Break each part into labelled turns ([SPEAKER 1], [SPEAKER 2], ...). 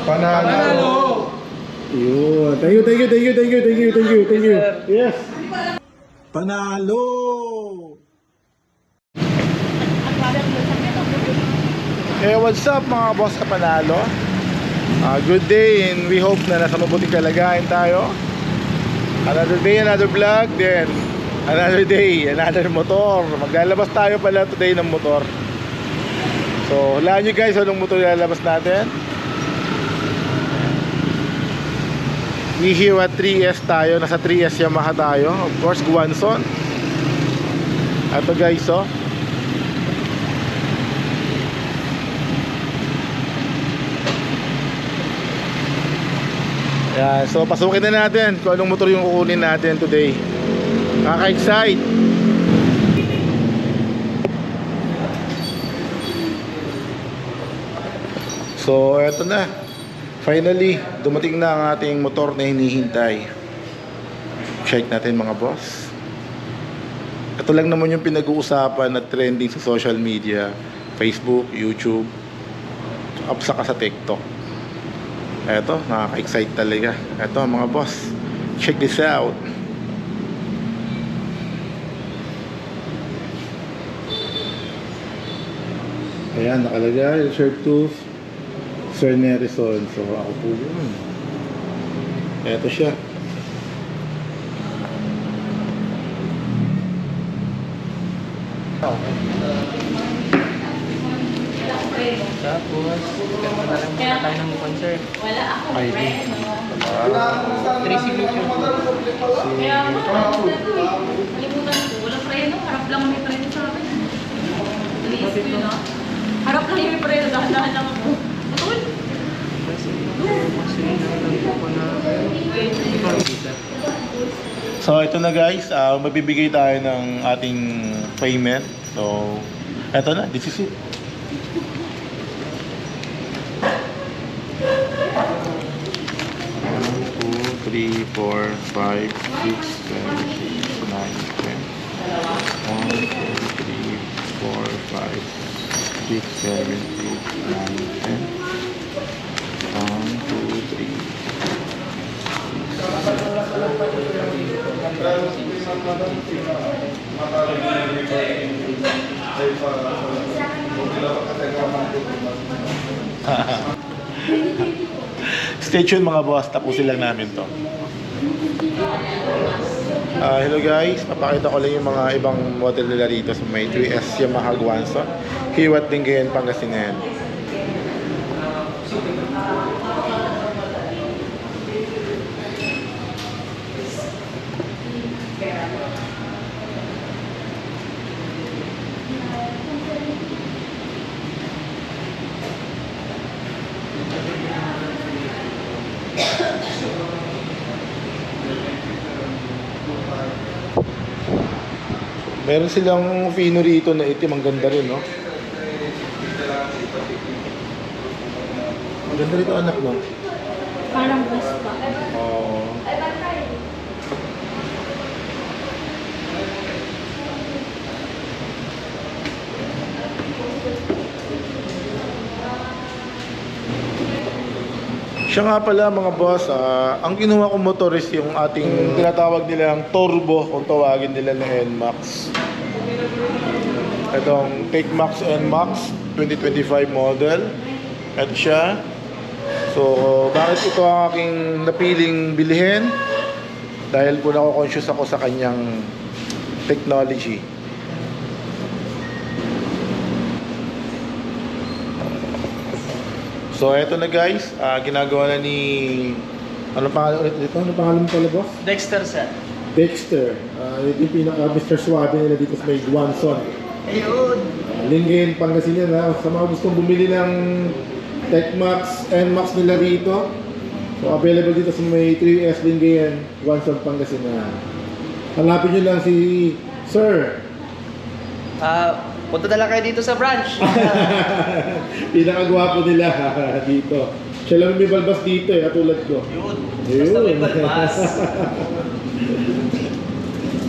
[SPEAKER 1] Panalo!
[SPEAKER 2] Yun. Thank you. Yes.
[SPEAKER 1] Panalo!
[SPEAKER 2] Hey, what's up mga boss kapanalo? Good day and we hope na nasa mabuting kalagayan tayo. Another day, another vlog. Then, another day, another motor. Maglalabas tayo pala today ng motor. So, hulaan nyo guys anong motor lalabas natin. We here at 3S tayo. Nasa 3S Yamaha tayo. Of course, Guanson. Ito guys, oh. Yan, so pasukin na natin kung anong motor yung kukunin natin today. Nakaka-excite. So eto na. Finally, dumating na ang ating motor na hinihintay. Check natin mga boss. Ito lang naman yung pinag-uusapan at trending sa social media, Facebook, YouTube, up sa TikTok. Eto, nakaka-excite talaga. Eto mga boss, check this out. Ayan, nakalagay shirt tools Sir Nerison. So ako po yun. Eto siya.
[SPEAKER 3] Tapos, gano'n na lang muna tayo ng mukhan, sir.
[SPEAKER 4] Wala akong friend, no?
[SPEAKER 3] 3 signature po.
[SPEAKER 4] Kaya kalimutan ko, walang preno. Harap lang may preno sa akin. Aliis ko yun, no? Harap lang yung may preno, dahan-dahan lang ako. Atul!
[SPEAKER 3] Kasi nagtanto ko na ikaw dito.
[SPEAKER 2] So ito na guys, magbibigay tayo ng ating payment. So eto na, this is it. Three, 4, 5, 6, 7, 8, 9, 10. 1, 2, 3, 4, 5, 6, 7, 8, 9, 10. 1, 2, 3. Stay tuned mga boss, tapusin lang namin to. Hello guys, papakita ko lang yung mga ibang model nila rito sa may 3S Yamaha Guanson, Hiwat Lingayen, Pangasinan. Meron silang Fino rito na itim, ang ganda rin, no? Ang ganda rito anak, no?
[SPEAKER 4] Parang bus pa.
[SPEAKER 2] Oo. Siya nga pala mga boss, ang kinuha kong motor is yung ating tinatawag nilang turbo, kung tawagin nila na NMAX. Itong TechMax NMAX 2025 model. Ito siya. So, bakit ito ang aking napiling bilhin? Dahil po nako-conscious ako sa kanyang technology. So, eto na guys, ginagawa na ni... Ano pangalan ulit dito? Ano pangalan mo pala, boss?
[SPEAKER 3] Dexter, sir.
[SPEAKER 2] Dexter. Ito yung pinaka Mr. Suave nila dito sa may Guanson.
[SPEAKER 3] Ayun!
[SPEAKER 2] Lingayen, Pangasinan, ha? Sa mga gustong bumili ng TechMax, NMAX nila rito. So, available dito sa may 3S Lingayen, Guanson, Pangasinan. Hanapin nyo lang si Sir.
[SPEAKER 3] Punta na lang kayo dito sa branch.
[SPEAKER 2] Pinakagwapo nila dito. Siya lang may balbas dito eh, katulad ko.
[SPEAKER 3] Yun! Basta may balbas.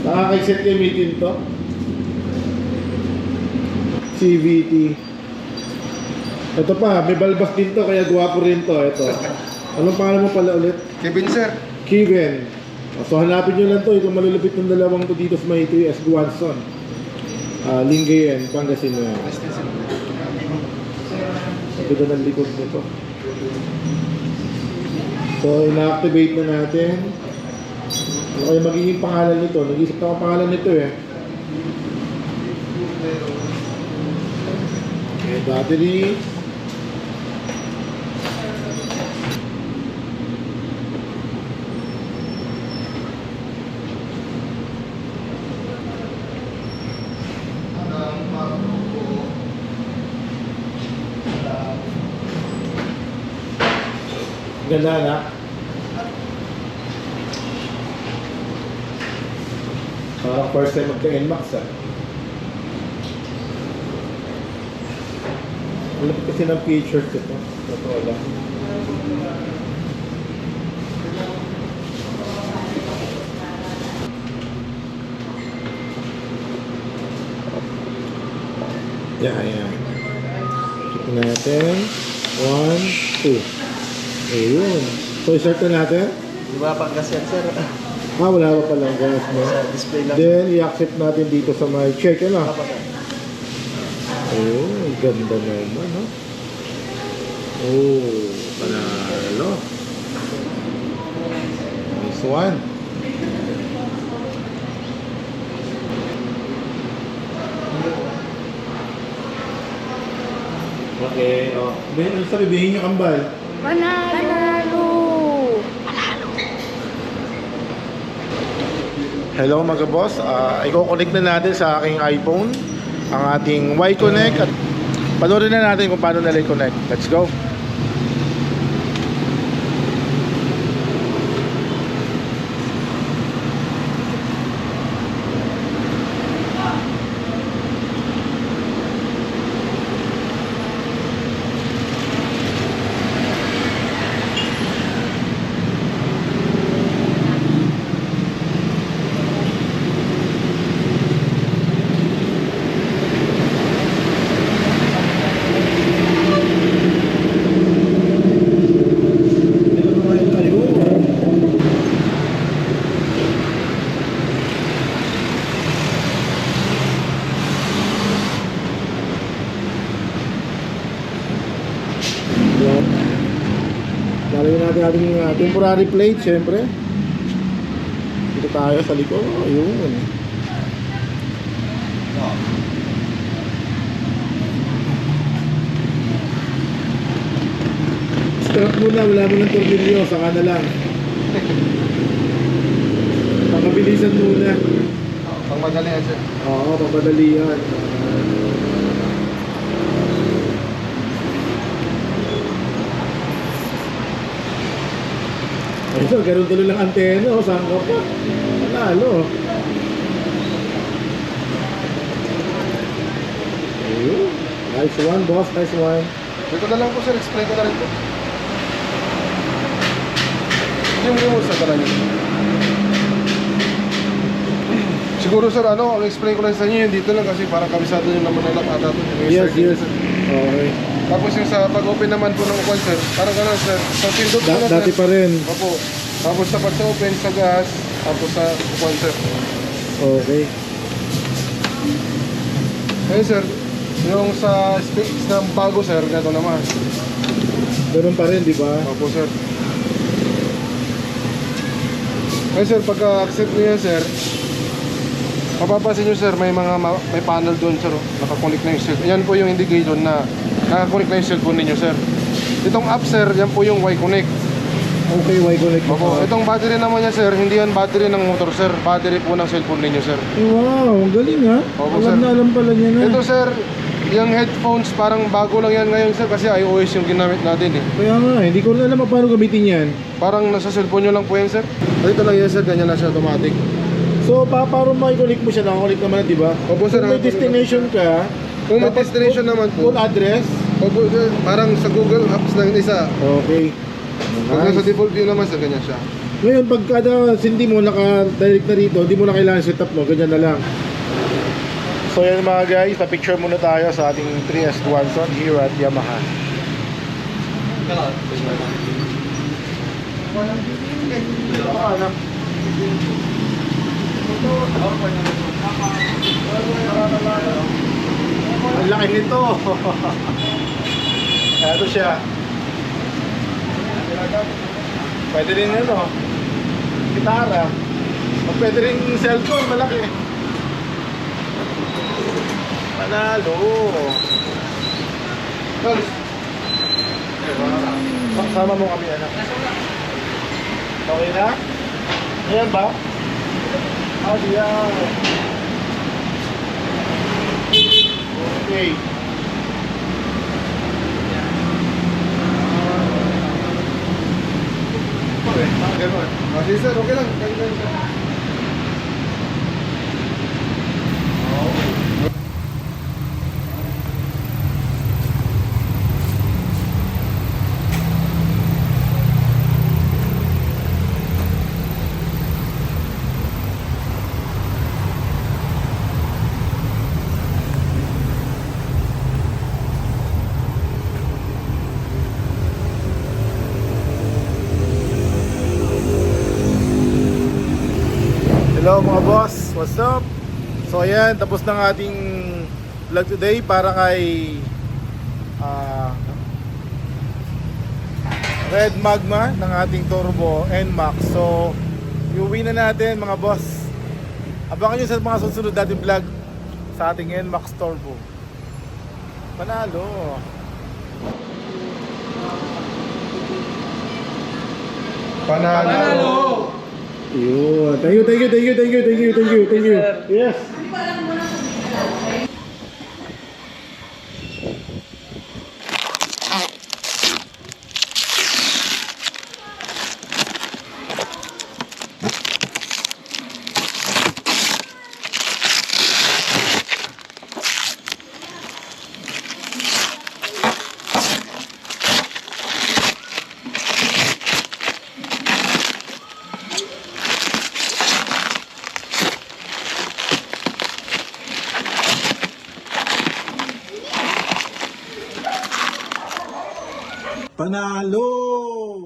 [SPEAKER 2] Nakaka-excite gamitin to. CVT. Ito pa, may balbas din to, kaya guwapo rin to. Ito. Anong pangalan mo pala ulit?
[SPEAKER 5] Kevin, sir.
[SPEAKER 2] Kevin. So hanapin nyo lang to. Ito malulupit ng dalawang to dito sa may 3S Guanson. Lingayen, Pangasinan. Ito ng likod nito. So ina-activate na natin. Ano kaya magiging pangalan nito? Nag-isip na akong pangalan nito eh. Okay, battery. Ganda na. Parang first time magka-NMAX ah. Malapit kasi ng features ito. Totoo lang. Yan. Check natin. 1, 2. Ayun. So, i-start na natin.
[SPEAKER 3] Di ba pang gas yan, sir?
[SPEAKER 2] Wala pa palang gas, no?
[SPEAKER 3] Sa display lang.
[SPEAKER 2] Then, i-accept natin dito sa my check, ano?
[SPEAKER 3] Apa, sir?
[SPEAKER 2] Ayun, ganda naman, no? Oh, panalo. Nice one. Okay, oh. Ano sabihin niyo, kambal?
[SPEAKER 4] Panalo!
[SPEAKER 2] Hello mga boss, i-connect na natin sa aking iPhone ang ating Y-Connect at panoorin na natin kung paano nila i-connect. Let's go! Lalagyan natin ating temporary plate, syempre. Dito tayo sa likod. Ayun. Start muna, wala mo ng tornilyo, saka na lang. Pangabilisan muna.
[SPEAKER 5] Pang madali yan, sir.
[SPEAKER 2] Oo, papadali yan. Ayun, ganun tuloy lang antena, o saan ka pa? Panalo. Ayun. Nice one, boss. Nice one.
[SPEAKER 5] Dito na lang po, sir. Explain ko na rin po. Hindi mo sa talaga. Siguro, sir, ang explain ko lang sa inyo yun dito lang kasi parang kabisado nyo naman na lang ata ito.
[SPEAKER 2] Yes, yes. Okay.
[SPEAKER 5] Tapos yung sa pag-open naman po ng upuan, sir, parang gano'n, sir. Sa pindot ko na,
[SPEAKER 2] Dati
[SPEAKER 5] sir.
[SPEAKER 2] pa rin.
[SPEAKER 5] Opo. Tapos sa pag-open sa gas, tapos sa upuan, sir.
[SPEAKER 2] Okay.
[SPEAKER 5] Ngayon, sir, yung sa space ng bago, sir, ganito naman.
[SPEAKER 2] Ganun pa rin, di ba?
[SPEAKER 5] Opo, sir. Ngayon, sir, pagka-accept niyo yan, sir, mapapansin nyo, sir, may panel doon, sir. Nakakonect na yung cellphone. Yan po yung indication na nakakonect na yung cellphone ninyo, sir. Itong app, sir, yan po yung Y-Connect.
[SPEAKER 2] Okay, Y-Connect mo.
[SPEAKER 5] Opo. Itong battery naman niya, sir, hindi yan battery ng motor, sir. Battery po ng cellphone ninyo, sir.
[SPEAKER 2] Wow, ang galing ha.
[SPEAKER 5] Opo,
[SPEAKER 2] Alam
[SPEAKER 5] sir.
[SPEAKER 2] na alam pala niya na.
[SPEAKER 5] Ito, sir, yung headphones, parang bago lang yan ngayon, sir, kasi iOS yung ginamit natin, eh.
[SPEAKER 2] Kaya nga, hindi ko rin alam paano gamitin yan.
[SPEAKER 5] Parang nasa cellphone nyo lang po yan, sir. Dito lang yan, sir, ganyan lang siya, automatic.
[SPEAKER 2] So, para ma-connect mo siya, nakakonect naman, di ba?
[SPEAKER 5] Opo, sir.
[SPEAKER 2] Kung may destination ka,
[SPEAKER 5] Kung may
[SPEAKER 2] dapat
[SPEAKER 5] destination naman po.
[SPEAKER 2] full address.
[SPEAKER 5] Opo, sir, parang sa Google Apps lang isa.
[SPEAKER 2] Okay.
[SPEAKER 5] Pag sa
[SPEAKER 2] Nice.
[SPEAKER 5] default view naman, sir, ganyan siya.
[SPEAKER 2] Ngayon, pag kada hindi mo naka-direct na rito, hindi mo na kailangan setup mo, ganyan na lang. So yan mga guys, pa-picture muna tayo sa ating 3S Guanson here at Yamaha. Ang laki nito. Ito siya. Pwede rin ano, gitara. Pwede rin cellphone, malaki. Panalo. Sama mo kami, anak. Okay na? Ayan ba? Diyan. Okay. Ganun.
[SPEAKER 5] Sige sir, okay lang.
[SPEAKER 2] Hello mga boss, what's up? So ayan, tapos ng ating vlog today para kay Red Magma ng ating Turbo NMAX. So iuwi na natin mga boss. Abangan nyo sa mga susunod nating vlog sa ating NMAX Turbo. Panalo.
[SPEAKER 5] Panalo!
[SPEAKER 2] Yun. Thank you. Yes.
[SPEAKER 1] Panalo!